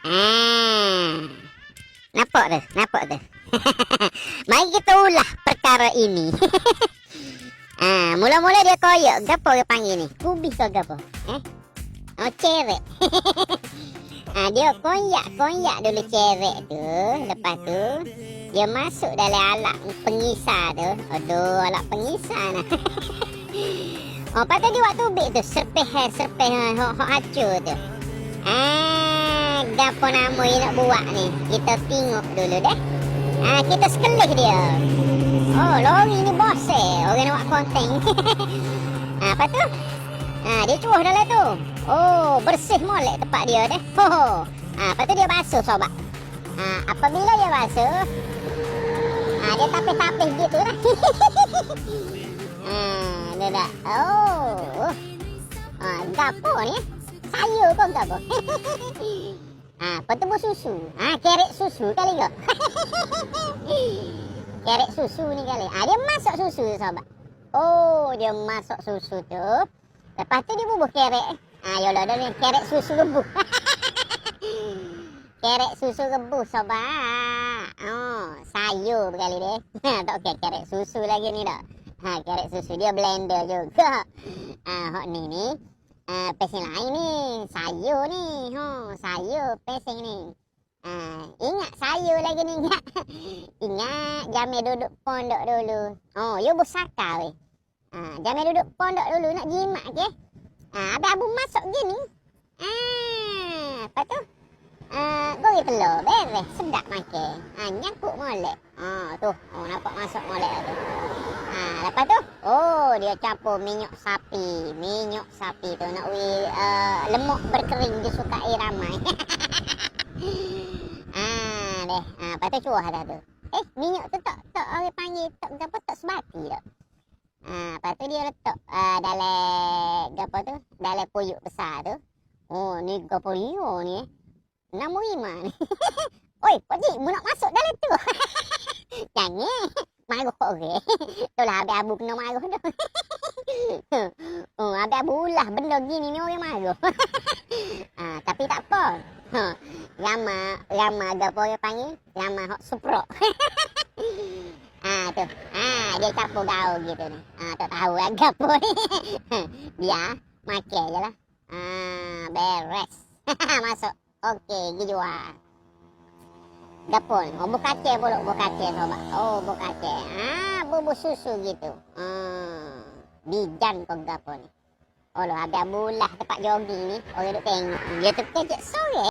Ah, nampak tu, nampak tu. Mari kita ulah perkara ini. Mula-mula dia koyak, gapo dia panggil ni? Kubis ke gapo? Oh, cerek. Dia konyak dulu cerek tu. Lepas tu dia masuk dalam alat pengisar tu. Aduh, alat pengisar nah. Lepas tu dia buat tubik tu, serpeh hok hancur tu. Gapo nama dia nak buat ni? Kita tengok dulu deh. Kita sekelih dia. Oh, lori ni bos orang nak buat konten. Apa tu? Dia cuah dalam tu. Oh, bersih molek tempat dia deh. Lepas tu dia basuh sobat. Apabila dia basuh, dia tapis-tapis gitu lah. Dia dah. Oh. Gapo ni? Sayur kau gapo? Petebus susu. Kerek susu kali ke? Kerek susu ni kali. Dia masak susu sobat. Oh, dia masak susu tu. Lepas tu dia bubuh kerek. Yolah dah ni kerek susu rebus. Kerek susu rebus sobat. Oh, sayur berkali deh. Tak okey kerek susu lagi ni dah. Kerek susu dia blender juga. Hok ni. Pesing lain ni. Sayur ni. Sayur pesing ni. Ingat sayur lagi ni ingat. Ingat jamil duduk pondok dulu. Oh, you bersaka weh. Jamil duduk pondok dulu nak jimat ke? Abang abu masuk gini. Lepas tu goreng telur beres sedap makan. Nyangkut molek. Tu. Nampak masuk molek tu. Lepas tu dia campur minyak sapi. Minyak sapi tu nak lemak berkering dia suka air ramai. Lepas tu cuah dah tu. Minyak tu tak orang panggil tak sebati tak. Lepas tu dia letak dalam puyuk besar tu. Oh, ni gapo dia ni? 65 ni. Oi, pakcik, mu nak masuk dalam tu. Jangan. Marah orang. Itulah abu kena marah tu. Abu ulah benda gini ni orang marah. Tapi tak apa. Rama gapo dia panggil? Rama hok suprok. Tu. Dia campur gaul gitu ni. Tak tahu agak apa ni. Biar makan je lah. Beres. Masuk. Okey, pergi jual. Gapo ni? Bokaceh pula, bokaceh sobat. Bokaceh. Bubur susu gitu. Bijan kau gapo ni. Habis bulah tempat jogging ni. Orang duk tengok. Dia terkejut sore.